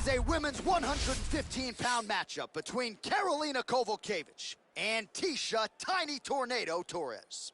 is a women's 115-pound matchup between Karolina Kowalkiewicz and Tecia Tiny Tornado Torres.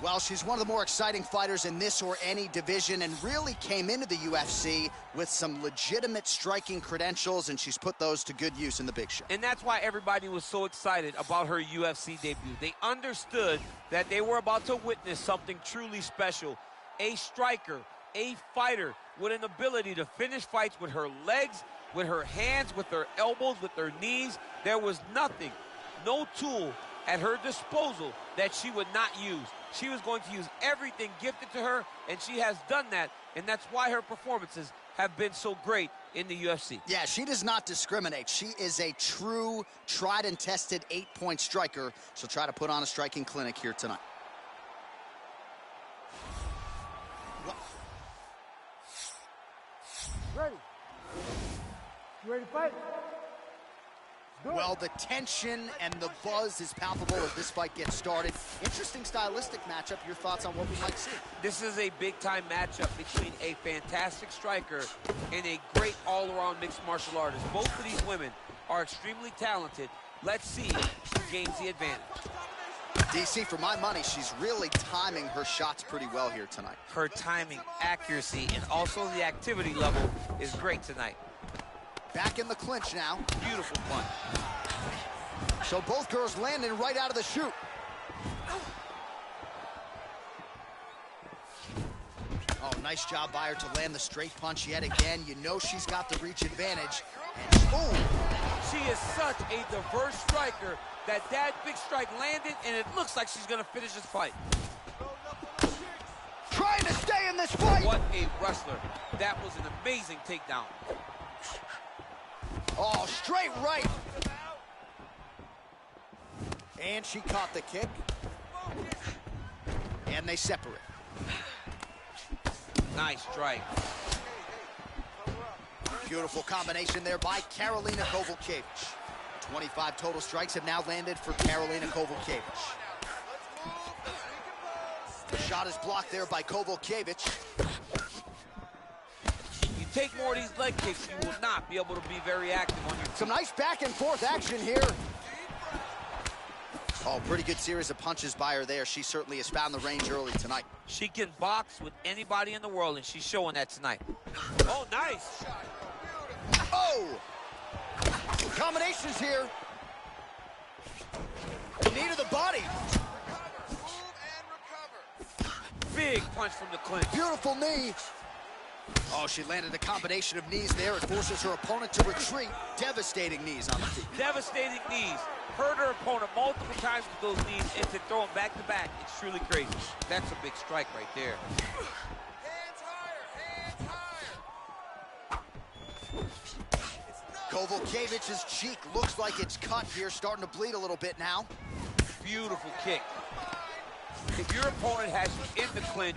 Well, she's one of the more exciting fighters in this or any division and really came into the UFC with some legitimate striking credentials, and she's put those to good use in the big show. And that's why everybody was so excited about her UFC debut. They understood that they were about to witness something truly special. A striker, a fighter with an ability to finish fights with her legs, with her hands, with her elbows, with her knees. There was nothing, no tool at her disposal that she would not use. She was going to use everything gifted to her, and she has done that, and that's why her performances have been so great in the UFC. Yeah, she does not discriminate. She is a true, tried and tested 8-point striker. She'll try to put on a striking clinic here tonight. Ready? You ready to fight? Well, the tension and the buzz is palpable as this fight gets started. Interesting stylistic matchup. Your thoughts on what we might see? This is a big-time matchup between a fantastic striker and a great all-around mixed martial artist. Both of these women are extremely talented. Let's see who gains the advantage. DC, for my money, she's really timing her shots pretty well here tonight. Her timing, accuracy, and also the activity level is great tonight. Back in the clinch now. Beautiful punch. So both girls landing right out of the chute. Oh, nice job by her to land the straight punch yet again. You know she's got the reach advantage. And, oh! She is such a diverse striker that big strike landed, and it looks like she's going to finish this fight. Trying to stay in this fight! What a wrestler. That was an amazing takedown. Oh, straight right. And she caught the kick. And they separate. Nice strike. Beautiful combination there by Karolina Kowalkiewicz. 25 total strikes have now landed for Karolina Kowalkiewicz. The shot is blocked there by Kowalkiewicz. Take more of these leg kicks, you will not be able to be very active on your feet. Some nice back and forth action here. Oh, pretty good series of punches by her there. She certainly has found the range early tonight. She can box with anybody in the world, and she's showing that tonight. Oh, nice. Oh! Combinations here. Knee to the body. Big punch from the clinch. Beautiful knee. Oh, she landed a combination of knees there. It forces her opponent to retreat. Devastating knees on the feet. Devastating knees. Hurt her opponent multiple times with those knees and to throw them back to back. It's truly crazy. That's a big strike right there. Hands higher, hands higher. Kowalkiewicz's cheek looks like it's cut here, starting to bleed a little bit now. Beautiful kick. If your opponent has you in the clinch,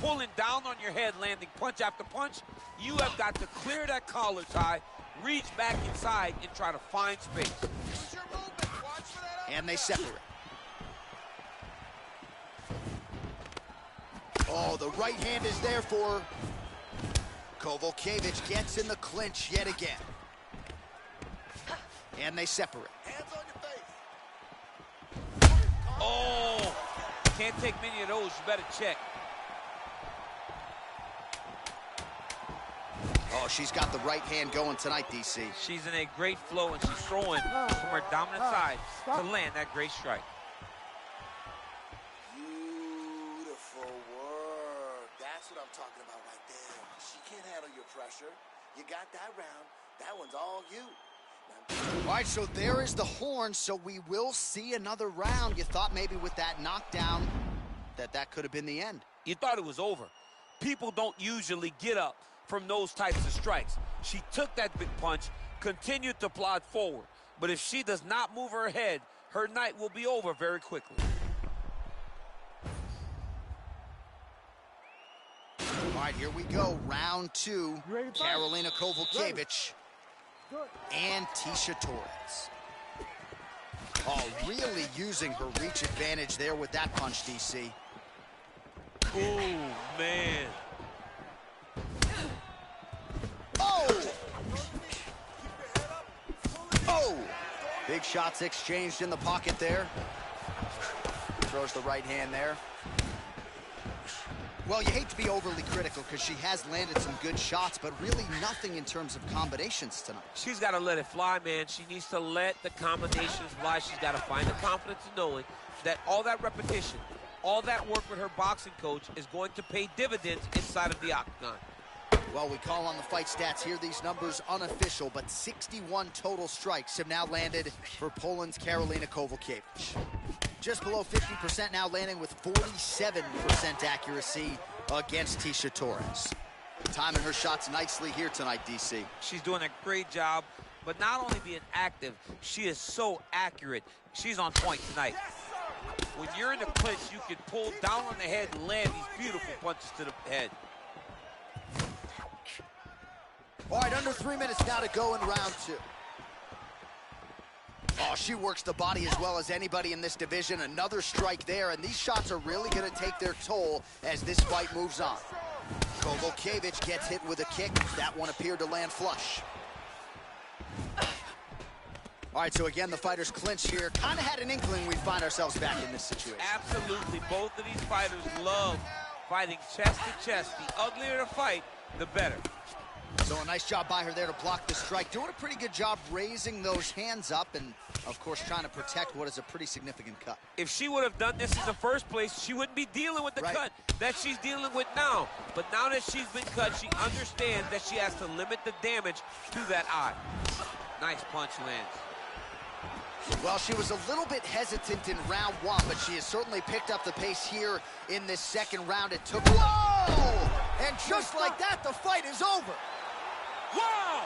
pulling down on your head, landing punch after punch, you have got to clear that collar tie, reach back inside, and try to find space. And they separate. Oh, the right hand is there for her. Kowalkiewicz gets in the clinch yet again. And they separate. Hands on your face. Oh, can't take many of those. You better check. Oh, she's got the right hand going tonight, DC. She's in a great flow, and she's throwing from her dominant side to land that great strike. Beautiful work. That's what I'm talking about right there. She can't handle your pressure. You got that round. That one's all you. All right, so there is the horn, so we will see another round. You thought maybe with that knockdown that could have been the end. You thought it was over. People don't usually get up from those types of strikes. She took that big punch, continued to plod forward. But if she does not move her head, her night will be over very quickly. All right, here we go. Round two. Karolina Kowalkiewicz and Tecia Torres. Oh, really using her reach advantage there with that punch, DC. Oh, man. Oh! Oh! Big shots exchanged in the pocket there. Throws the right hand there. Well, you hate to be overly critical because she has landed some good shots, but really nothing in terms of combinations tonight. She's got to let it fly, man. She needs to let the combinations fly. She's got to find the confidence in knowing that all that repetition, all that work with her boxing coach is going to pay dividends inside of the octagon. Well, we call on the fight stats here. These numbers unofficial, but 61 total strikes have now landed for Poland's Karolina Kowalkiewicz. Just below 50% now, landing with 47% accuracy against Tecia Torres. Timing her shots nicely here tonight, DC. She's doing a great job, but not only being active, she is so accurate. She's on point tonight. When you're in the clinch, you can pull down on the head and land these beautiful punches to the head. All right, under 3 minutes now to go in round 2. Oh, she works the body as well as anybody in this division. Another strike there, and these shots are really going to take their toll as this fight moves on. Kowalkiewicz gets hit with a kick. That one appeared to land flush. All right, so again, the fighters clinch here. Kind of had an inkling we'd find ourselves back in this situation. Absolutely. Both of these fighters love fighting chest to chest. The uglier the fight, the better. So a nice job by her there to block the strike. Doing a pretty good job raising those hands up and, of course, trying to protect what is a pretty significant cut. If she would have done this in the first place, she wouldn't be dealing with the cut that she's dealing with now. But now that she's been cut, she understands that she has to limit the damage to that eye. Nice punch lands. Well, she was a little bit hesitant in round 1, but she has certainly picked up the pace here in this second round. It took... Whoa! And just like that, the fight is over. Wow!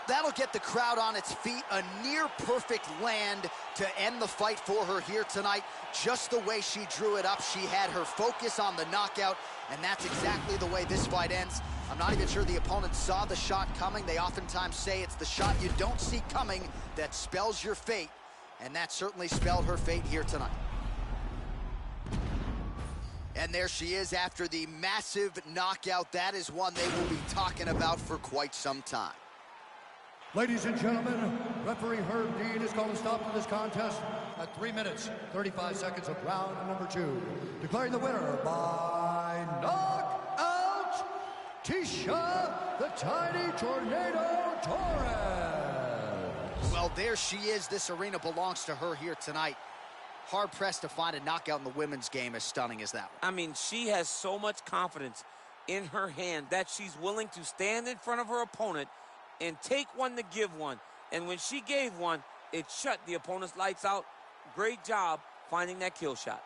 That'll get the crowd on its feet. A near-perfect land to end the fight for her here tonight. Just the way she drew it up. She had her focus on the knockout, and that's exactly the way this fight ends. I'm not even sure the opponent saw the shot coming. They oftentimes say it's the shot you don't see coming that spells your fate, and that certainly spelled her fate here tonight. And there she is after the massive knockout. That is one they will be talking about for quite some time. Ladies and gentlemen, referee Herb Dean has called a stop to this contest at 3 minutes, 35 seconds of round number 2. Declaring the winner by knockout, Tecia the Tiny Tornado Torres. Well, there she is. This arena belongs to her here tonight. Hard-pressed to find a knockout in the women's game as stunning as that one. I mean, she has so much confidence in her hand that she's willing to stand in front of her opponent and take one to give one. And when she gave one, it shut the opponent's lights out. Great job finding that kill shot.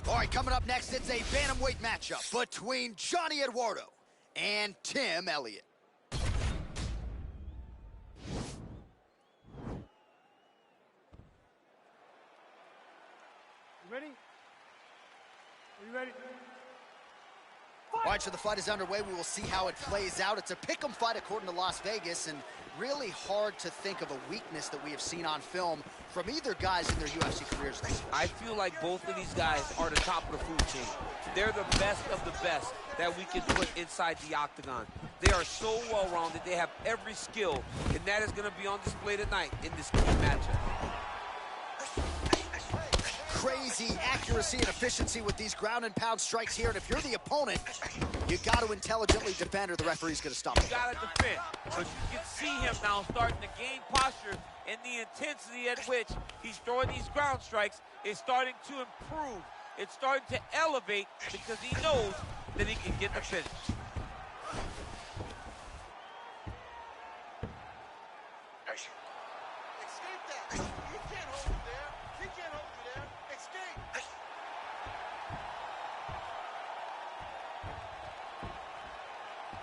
All right, coming up next, it's a bantamweight matchup between Johnny Eduardo and Tim Elliott. You ready? Are you ready? All right, so the fight is underway. We will see how it plays out. It's a pick'em fight according to Las Vegas, and really hard to think of a weakness that we have seen on film from either guys in their UFC careers. I feel like both of these guys are the top of the food chain. They're the best of the best that we can put inside the octagon. They are so well-rounded. They have every skill, and that is going to be on display tonight in this key matchup. crazy accuracy and efficiency with these ground and pound strikes here. And if you're the opponent, you got to intelligently defend or the referee's going to stop it. You got to defend. But you can see him now starting to gain posture, and the intensity at which he's throwing these ground strikes is starting to improve. It's starting to elevate because he knows that he can get the finish. Escape that. You can't hold it there. He can't hold you there. Escape.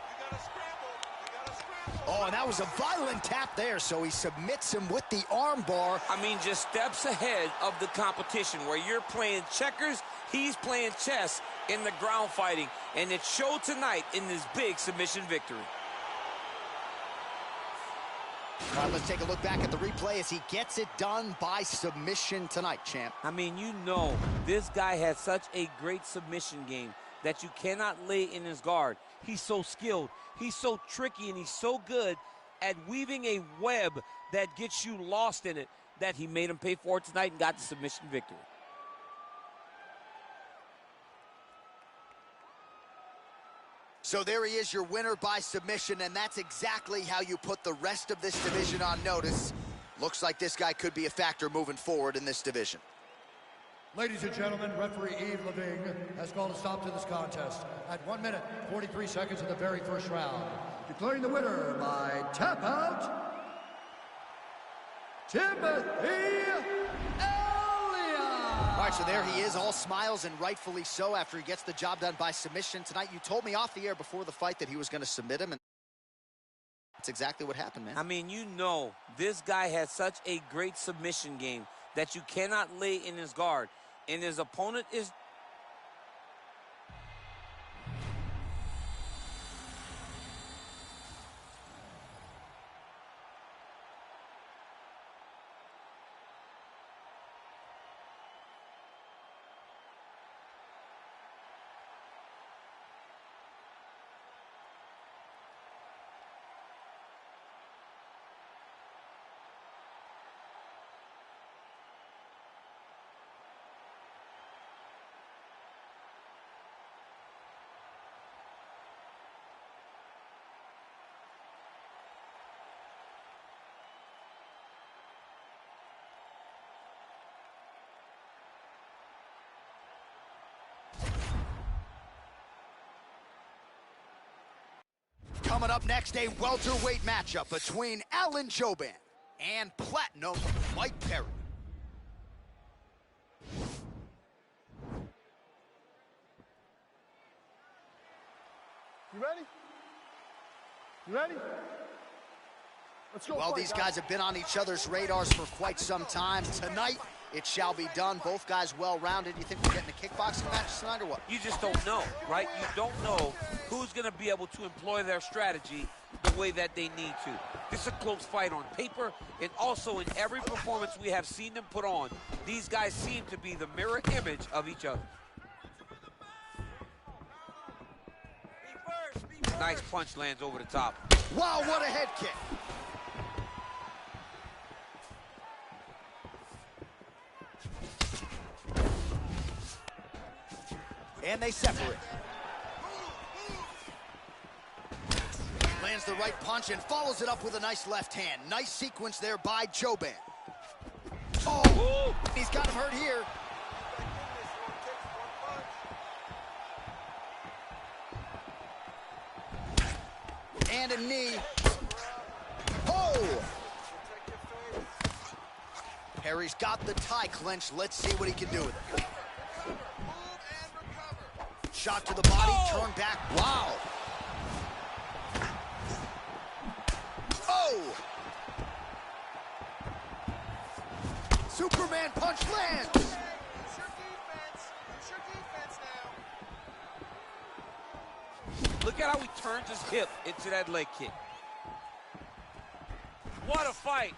You gotta scramble. You gotta scramble. Oh, and that was a violent tap there, so he submits him with the arm bar. I mean, just steps ahead of the competition. Where you're playing checkers, he's playing chess in the ground fighting. And it showed tonight in this big submission victory. All right, let's take a look back at the replay as he gets it done by submission tonight, champ. I mean, you know, this guy has such a great submission game that you cannot lay in his guard. He's so skilled, he's so tricky, and he's so good at weaving a web that gets you lost in it that he made him pay for it tonight and got the submission victory. So there he is, your winner by submission, and that's exactly how you put the rest of this division on notice. Looks like this guy could be a factor moving forward in this division. Ladies and gentlemen, referee Yves Leving has called a stop to this contest at 1 minute, 43 seconds of the very first round. Declaring the winner by tap out, Timothy. All right, so there he is, all smiles, and rightfully so after he gets the job done by submission tonight. You told me off the air before the fight that he was going to submit him, and that's exactly what happened, man. I mean, you know, this guy has such a great submission game that you cannot lay in his guard. And his opponent is... Coming up next, a welterweight matchup between Alan Jouban and Platinum Mike Perry. You ready? You ready? Let's go. Well, these guys have been on each other's radars for quite some time. Tonight, it shall be done. Both guys well-rounded. You think we're getting a kickboxing match tonight or what? You just don't know, right? You don't know who's going to be able to employ their strategy the way that they need to. This is a close fight on paper, and also in every performance we have seen them put on, these guys seem to be the mirror image of each other. Nice punch lands over the top. Wow, what a head kick. And they separate. Lands the right punch and follows it up with a nice left hand. Nice sequence there by Jouban. Oh, he's got him hurt here. And a knee. Oh! Perry's got the tie clenched. Let's see what he can do with it. Shot to the body, turn back. Wow. Oh! Superman punch lands. It's your defense. It's your defense now. Look at how he turns his hip into that leg kick. What a fight.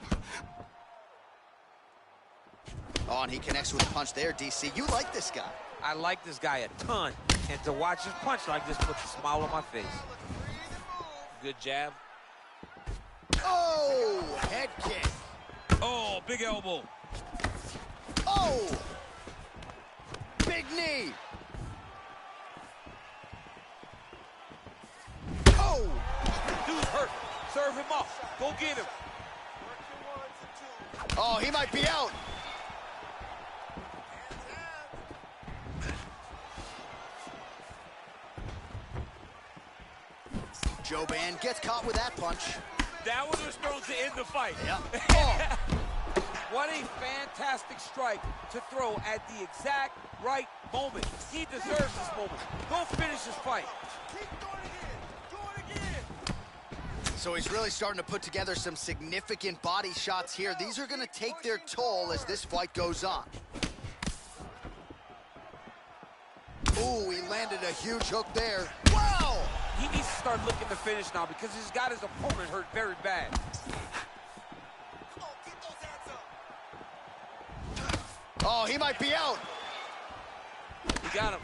Oh, and he connects with a punch there, DC. You like this guy. I like this guy a ton. And to watch his punch like this puts a smile on my face. Good jab. Oh, head kick. Oh, big elbow. Oh. Big knee. Oh! Dude's hurt. Serve him up. Go get him. Oh, he might be out. Joban gets caught with that punch. That one was thrown to end the fight. Yeah. Oh. What a fantastic strike to throw at the exact right moment. He deserves this moment. Go finish this fight. Keep doing it again. Do it again. So he's really starting to put together some significant body shots here. These are going to take their toll as this fight goes on. Ooh, he landed a huge hook there. Wow! He needs to start looking to finish now because he's got his opponent hurt very bad. Come on, get those hands up. Oh, he might be out. He got him.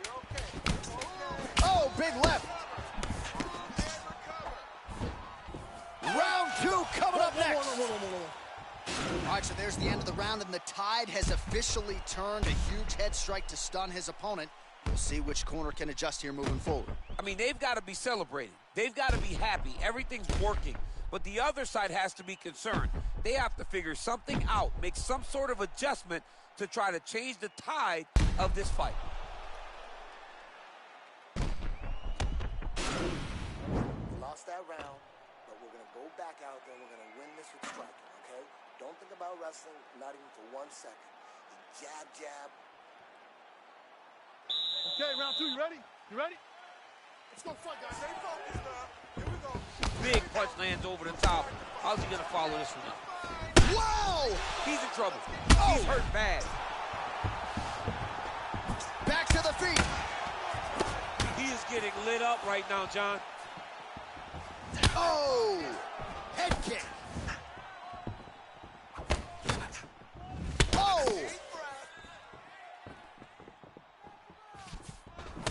You're okay. Oh, big left. Round 2 coming up next. All right, so there's the end of the round, and the tide has officially turned. A huge head strike to stun his opponent. We'll see which corner can adjust here moving forward. I mean, they've got to be celebrating. They've got to be happy. Everything's working. But the other side has to be concerned. They have to figure something out, make some sort of adjustment to try to change the tide of this fight. Lost that round, but we're going to go back out there and we're going to win this with striking, okay? Don't think about wrestling, not even for 1 second. Jab, jab. Okay, round 2, you ready? You ready? Let's go fight, guys. Stay focused now. Here we go. Big punch lands over the top. How's he going to follow this one up? Whoa! He's in trouble. Oh! He's hurt bad. Back to the feet. He is getting lit up right now, John. Oh! Head kick. Oh!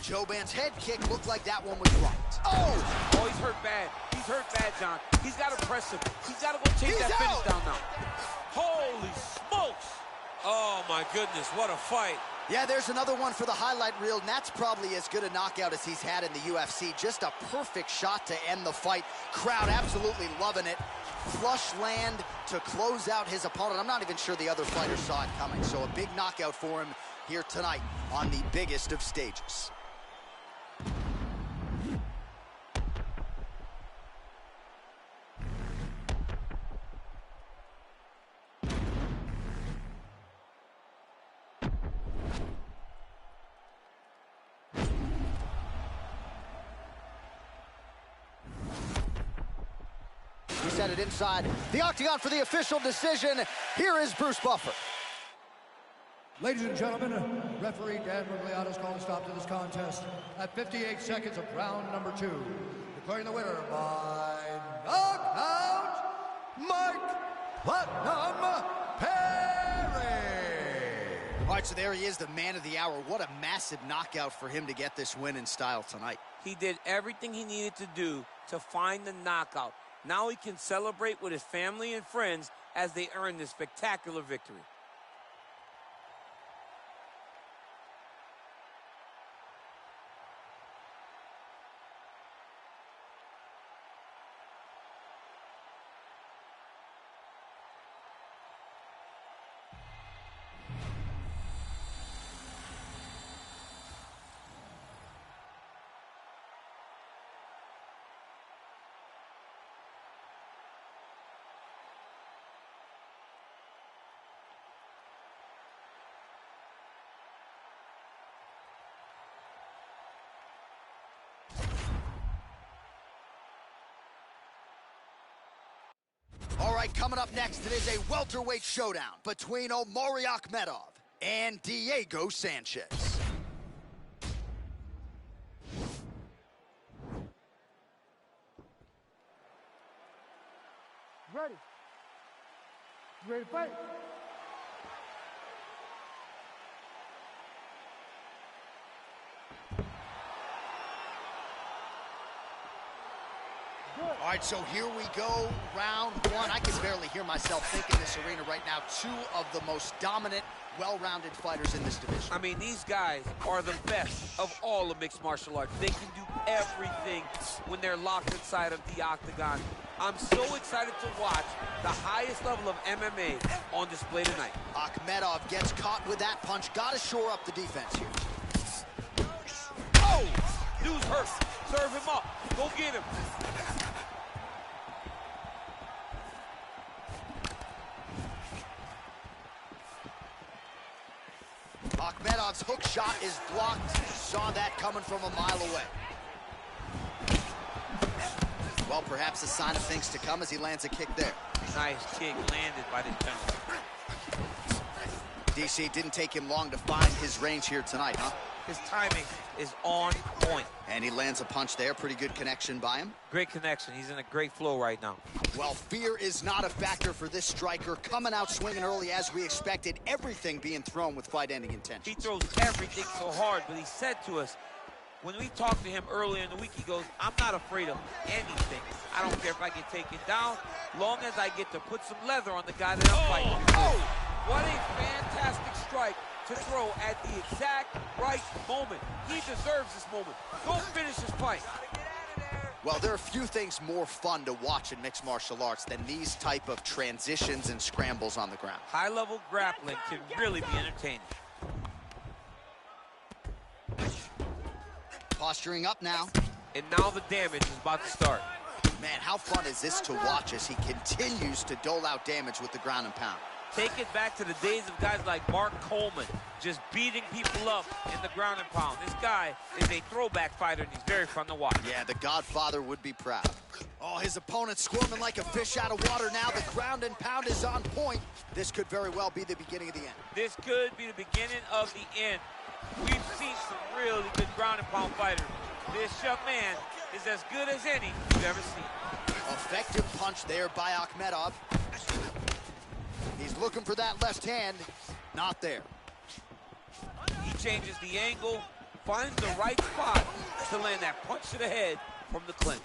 Joban's head kick looked like that one was blocked. Oh! Oh, he's hurt bad. He's hurt bad, John. He's got to press him. He's got to go chase that finish down now. Holy smokes! Oh, my goodness, what a fight. Yeah, there's another one for the highlight reel, and that's probably as good a knockout as he's had in the UFC. Just a perfect shot to end the fight. Crowd absolutely loving it. Flush land to close out his opponent. I'm not even sure the other fighter saw it coming, so a big knockout for him here tonight on the biggest of stages. We set it inside the octagon for the official decision. Here is Bruce Buffer. Ladies and gentlemen, referee Dan Rugliano has called a stop to this contest at 58 seconds of round number 2. Declaring the winner by knockout, Mike Platinum Perry. All right, so there he is, the man of the hour. What a massive knockout for him to get this win in style tonight. He did everything he needed to do to find the knockout. Now he can celebrate with his family and friends as they earn this spectacular victory. All right, coming up next, it is a welterweight showdown between Omari Akhmedov and Diego Sanchez. Ready? You ready to fight? All right, so here we go, round 1. I can barely hear myself think in this arena right now. Two of the most dominant well-rounded fighters in this division. I mean, these guys are the best of all of mixed martial arts. They can do everything when they're locked inside of the octagon. I'm so excited to watch the highest level of MMA on display tonight. Akhmedov gets caught with that punch. Got to shore up the defense here. Oh! Dude's hurt. Serve him up. Go get him. Akhmedov's hook shot is blocked. Saw that coming from a mile away. Well, perhaps a sign of things to come as he lands a kick there. Nice kick landed by this gentleman. DC, didn't take him long to find his range here tonight, huh? His timing is on point. And he lands a punch there. Pretty good connection by him. Great connection. He's in a great flow right now. Well, fear is not a factor for this striker. Coming out swinging early as we expected. Everything being thrown with fight-ending intentions. He throws everything so hard, but he said to us, when we talked to him earlier in the week, he goes, I'm not afraid of anything. I don't care if I get taken down, long as I get to put some leather on the guy that I'm fighting. Oh! What a fantastic strike to throw at the exact right moment. He deserves this moment. Go finish his fight. Well, there are few things more fun to watch in mixed martial arts than these type of transitions and scrambles on the ground. High-level grappling can really be entertaining. Posturing up now. And now the damage is about to start. Man, how fun is this to watch as he continues to dole out damage with the ground and pound. Take it back to the days of guys like Mark Coleman, just beating people up in the ground and pound. This guy is a throwback fighter, and he's very fun to watch. Yeah, the Godfather would be proud. Oh, his opponent's squirming like a fish out of water now. The ground and pound is on point. This could very well be the beginning of the end. This could be the beginning of the end. We've seen some really good ground and pound fighters. This young man is as good as any you've ever seen. Effective punch there by Akhmedov. He's looking for that left hand. Not there. He changes the angle, finds the right spot to land that punch to the head from the clinch.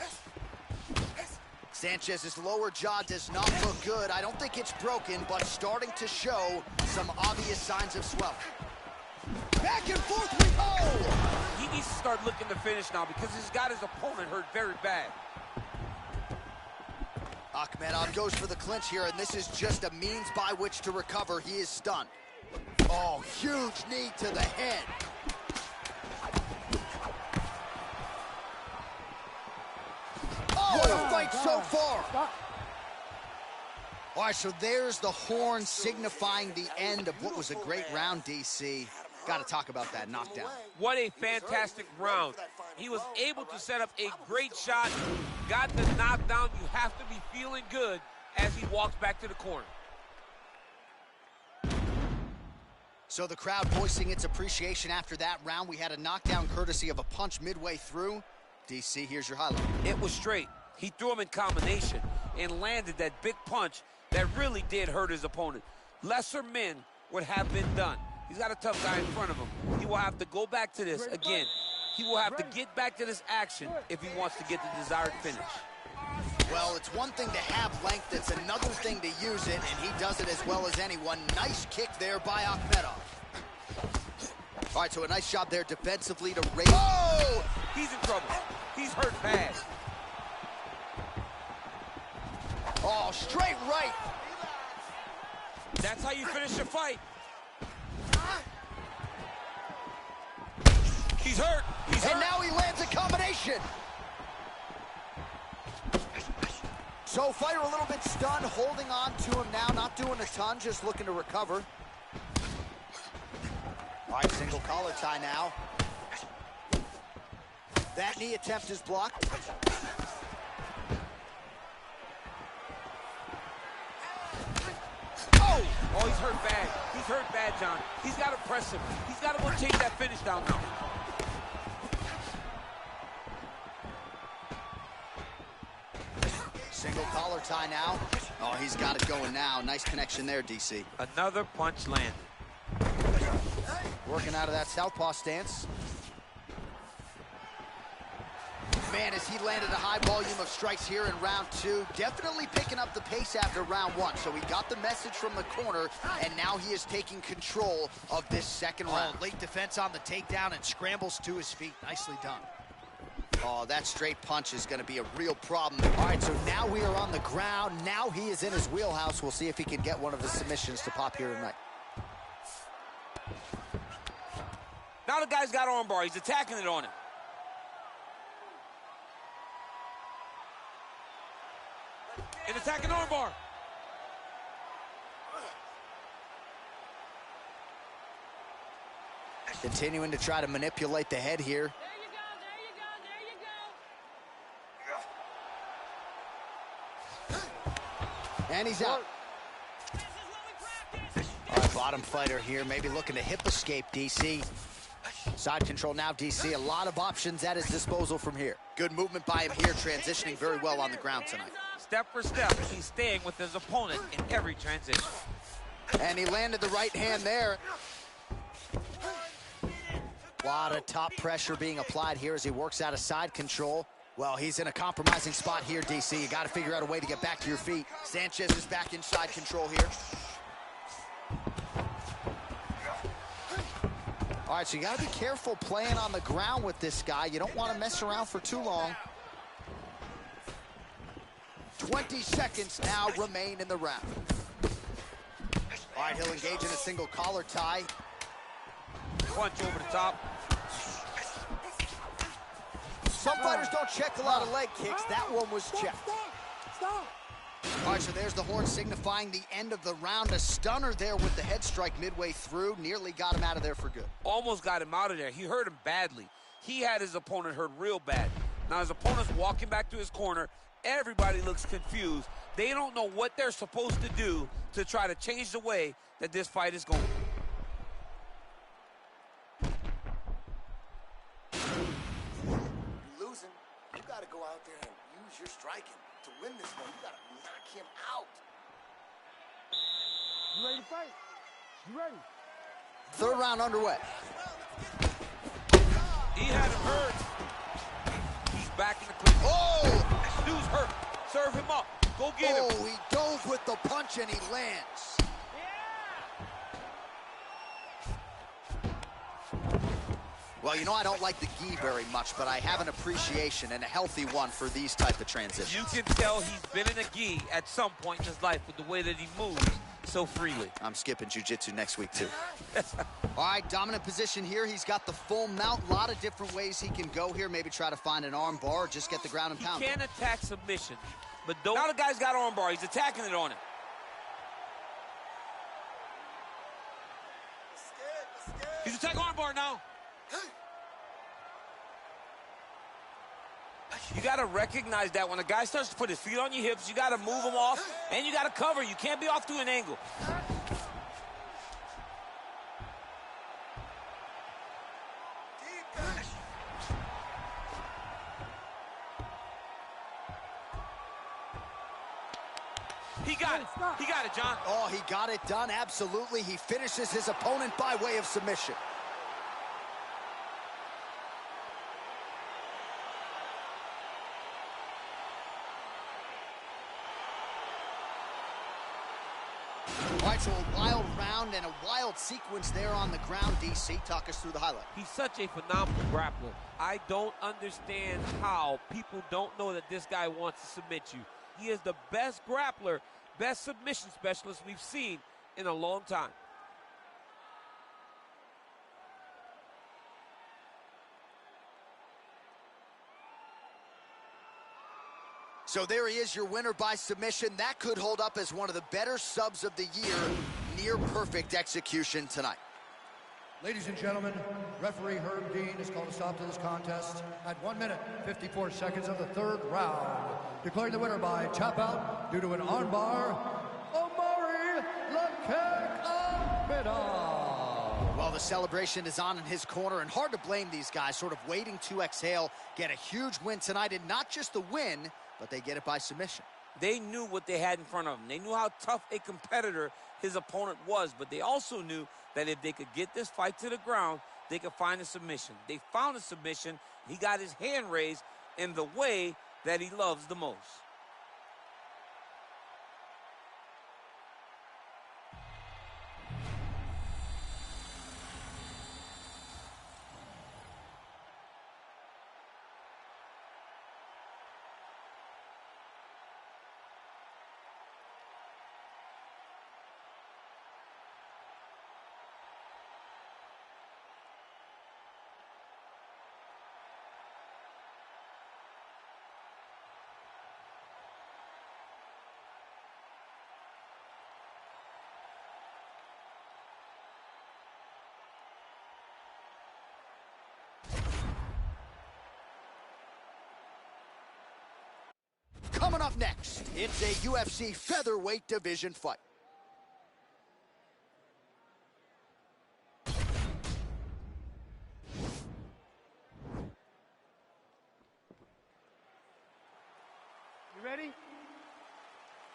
Sanchez's lower jaw does not look good. I don't think it's broken, but starting to show some obvious signs of swelling. Back and forth we go! He needs to start looking to finish now because he's got his opponent hurt very bad. Akhmedov goes for the clinch here, and this is just a means by which to recover. He is stunned. Oh, huge knee to the head. Oh, what a fight so far. Stop. All right, so there's the horn signifying the end of what was a great round, DC. Got to talk about that knockdown. What a fantastic round. He was able to set up a great shot, got the knockdown. You have to be feeling good as he walks back to the corner. So the crowd voicing its appreciation after that round. We had a knockdown courtesy of a punch midway through. DC, here's your highlight. It was straight. He threw him in combination and landed that big punch that really did hurt his opponent. Lesser men would have been done. He's got a tough guy in front of him. He will have to go back to this again. He will have to get back to this action if he wants to get the desired finish. Well, it's one thing to have length, it's another thing to use it, and he does it as well as anyone. Nice kick there by Akhmedov. All right, so a nice job there defensively to raise. Oh! He's in trouble. He's hurt bad. Oh, straight right. That's how you finish a fight. He's hurt. He's hurt. And now he lands a combination. So fighter a little bit stunned, holding on to him now, not doing a ton, just looking to recover. All right, single collar tie now. That knee attempt is blocked. Oh, he's hurt bad. He's hurt bad, John. He's got to press him. He's got to go chase that finish down now. Single collar tie now. Oh, he's got it going now. Nice connection there, DC. Another punch landed. Working out of that southpaw stance. man, as he landed a high volume of strikes here in round 2, definitely picking up the pace after round 1. So he got the message from the corner, and now he is taking control of this second round. Late defense on the takedown and scrambles to his feet. Nicely done. Oh, that straight punch is going to be a real problem. All right, so now we are on the ground. Now he is in his wheelhouse. We'll see if he can get one of his submissions to pop here tonight. Now the guy's got armbar. He's attacking it on him. And attacking armbar. Continuing to try to manipulate the head here. And he's out. All right, bottom fighter here, maybe looking to hip escape, DC. Side control now, DC. A lot of options at his disposal from here. Good movement by him here, transitioning very well on the ground tonight. Step for step, he's staying with his opponent in every transition. And he landed the right hand there. A lot of top pressure being applied here as he works out of side control. Well, he's in a compromising spot here, DC. You got to figure out a way to get back to your feet. Sanchez is back in side control here. All right, so you got to be careful playing on the ground with this guy. You don't want to mess around for too long. 20 seconds now remain in the round. All right, he'll engage in a single collar tie. Punch over the top. Some fighters don't check a lot of leg kicks. That one was checked. Stop. All right, so there's the horn signifying the end of the round. A stunner there with the head strike midway through. Nearly got him out of there for good. Almost got him out of there. He hurt him badly. He had his opponent hurt real bad. Now his opponent's walking back to his corner. Everybody looks confused. They don't know what they're supposed to do to try to change the way that this fight is going. You're losing. You got to go out there and use your striking to win this one. You got to knock him out. You ready to fight? You ready? Third round underway. He had him hurt. He's back in the clinch. Oh! Dude's hurt. Serve him up. Go get him. Oh, he dove with the punch and he lands. Well, you know I don't like the gi very much, but I have an appreciation and a healthy one for these type of transitions. You can tell he's been in a gi at some point in his life with the way that he moves so freely. I'm skipping jiu-jitsu next week, too. All right, dominant position here. He's got the full mount. A lot of different ways he can go here. Maybe try to find an arm bar or just get the ground and pound. He can attack submission, but don't. Now the guy's got arm bar. He's attacking it on him. He's attacking arm bar now. You got to recognize that when a guy starts to put his feet on your hips, you got to move him off, and you got to cover. You can't be off to an angle. He got it. He got it, John. Oh, he got it done. Absolutely. He finishes his opponent by way of submission. All right, so a wild round and a wild sequence there on the ground, DC. Talk us through the highlight. He's such a phenomenal grappler. I don't understand how people don't know that this guy wants to submit you. He is the best grappler, best submission specialist we've seen in a long time. So there he is, your winner by submission. That could hold up as one of the better subs of the year. Near perfect execution tonight. Ladies and gentlemen, referee Herb Dean has called a stop to this contest at 1 minute, 54 seconds of the third round. Declaring the winner by tap out due to an armbar, Omari Lakek. Well, the celebration is on in his corner, and hard to blame these guys, sort of waiting to exhale, get a huge win tonight, and not just the win, but they get it by submission. They knew what they had in front of them. They knew how tough a competitor his opponent was, but they also knew that if they could get this fight to the ground, they could find a submission. They found a submission. He got his hand raised, in the way that he loves the most. Coming up next, it's a UFC featherweight division fight. You ready?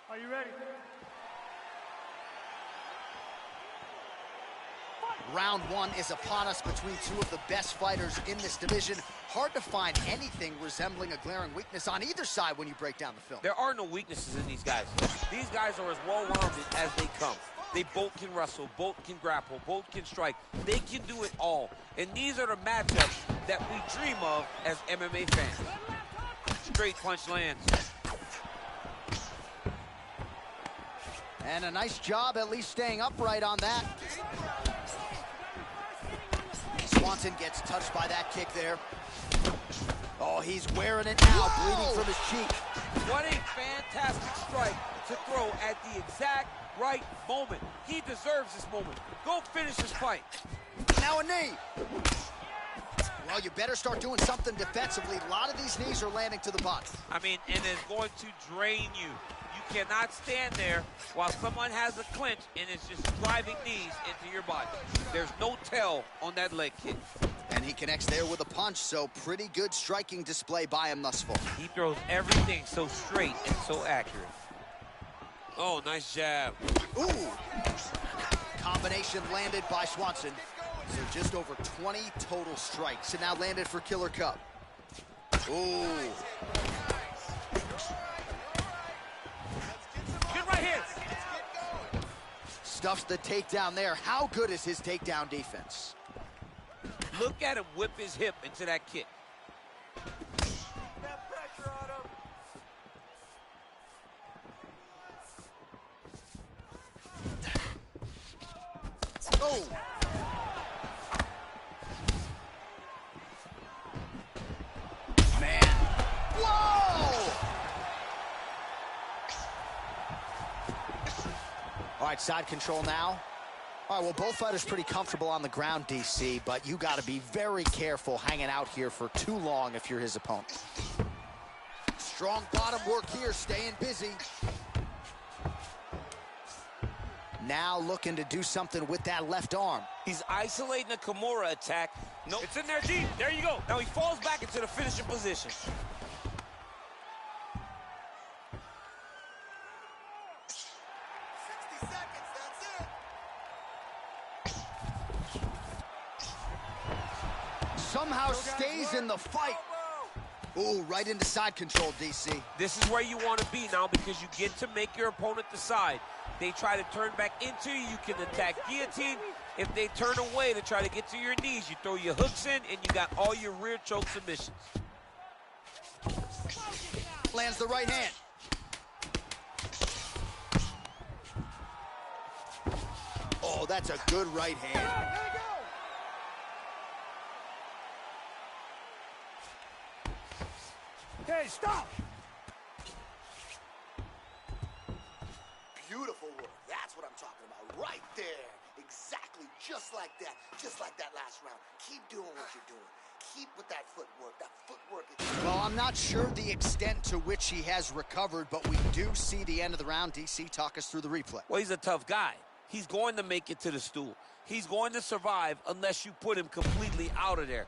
Are you ready? Round one is upon us between two of the best fighters in this division. Hard to find anything resembling a glaring weakness on either side when you break down the film. There are no weaknesses in these guys. These guys are as well-rounded as they come. They both can wrestle, both can grapple, both can strike. They can do it all. And these are the matchups that we dream of as MMA fans. Straight punch lands. And a nice job at least staying upright on that. Swanson gets touched by that kick there. Oh, he's wearing it now, bleeding from his cheek. What a fantastic strike to throw at the exact right moment. He deserves this moment. Go finish this fight. Now a knee. Well, you better start doing something defensively. A lot of these knees are landing to the body. I mean, and it's going to drain you. You cannot stand there while someone has a clinch and it's just driving knees into your body. There's no tell on that leg kick. And he connects there with a punch, so pretty good striking display by him thus far. He throws everything so straight and so accurate. Oh, nice jab. Ooh! Combination landed by Swanson. So just over 20 total strikes. And now landed for Killer Cup. Ooh. Good right here. Stuffs the takedown there. How good is his takedown defense? Look at him whip his hip into that kick. Oh! Man. Whoa! All right, side control now. All right, well, both fighters pretty comfortable on the ground, DC, but you got to be very careful hanging out here for too long if you're his opponent. Strong bottom work here, staying busy. Now looking to do something with that left arm. He's isolating a Kimura attack. No, it's in there deep. There you go. Now he falls back into the finishing position. Somehow stays in the fight. Ooh, right into side control, DC. This is where you want to be now because you get to make your opponent decide. They try to turn back into you, you can attack guillotine. If they turn away to try to get to your knees, you throw your hooks in and you got all your rear choke submissions. Lands the right hand. Oh, that's a good right hand. Okay, stop! Beautiful work. That's what I'm talking about. Right there. Exactly. Just like that. Just like that last round. Keep doing what you're doing. Keep with that footwork. That footwork is... Well, I'm not sure the extent to which he has recovered, but we do see the end of the round. DC, talk us through the replay. Well, he's a tough guy. He's going to make it to the stool. He's going to survive unless you put him completely out of there.